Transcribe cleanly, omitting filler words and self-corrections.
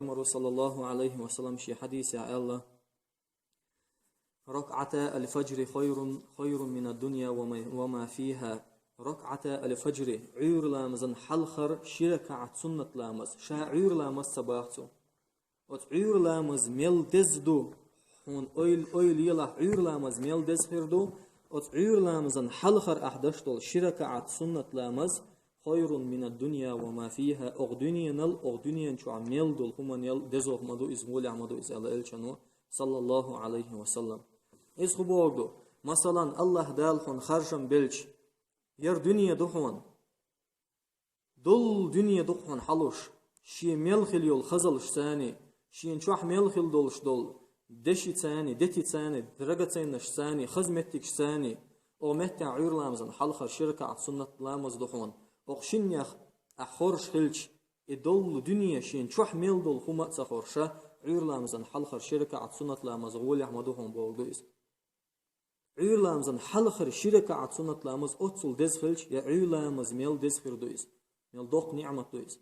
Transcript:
عمر صلى الله عليه وسلم شي حديث يا الله ركعة الفجر خير من الدنيا وما فيها. ركعة الفجر عير لامزن حلخر شركة سنة لامز شا عير لامز سباحتو عير لامز ميل دزدو هون اويل يلا عير لامز ميل دزفردو عير لامزن حلخر احدشتول شركة سنة لامز خير من الدنيا وما فيها. أغدنيا شو عميل دول هم يل دزوق مدو إزمول عمدو إزال إلشانو صلى الله عليه وسلم. إز خبوغدو مثلا الله دالخون خرجم بلش ير دنيا دخون دول دنيا دخون حلوش شي ملخل يول خزلش ثاني شي نشوح ملخل دولش دول دشي ثاني دتي ثاني درجتين ثاني خزمتك ثاني او متى عير لامزن حلخر شركة على سنة لامز دخون أقشين يخ أخورش خلش إدول دنيا شين شوح ميل دول خمات سخورشة عير لامزن حلخر شركة على سنة لامز غول يحمدوهم بوغدويس. عير لامزن حلخر شركة على سنة لامز أتصل دز خلش يا عير لامز ميل دز فردويس ميل دوق نعمة دويس.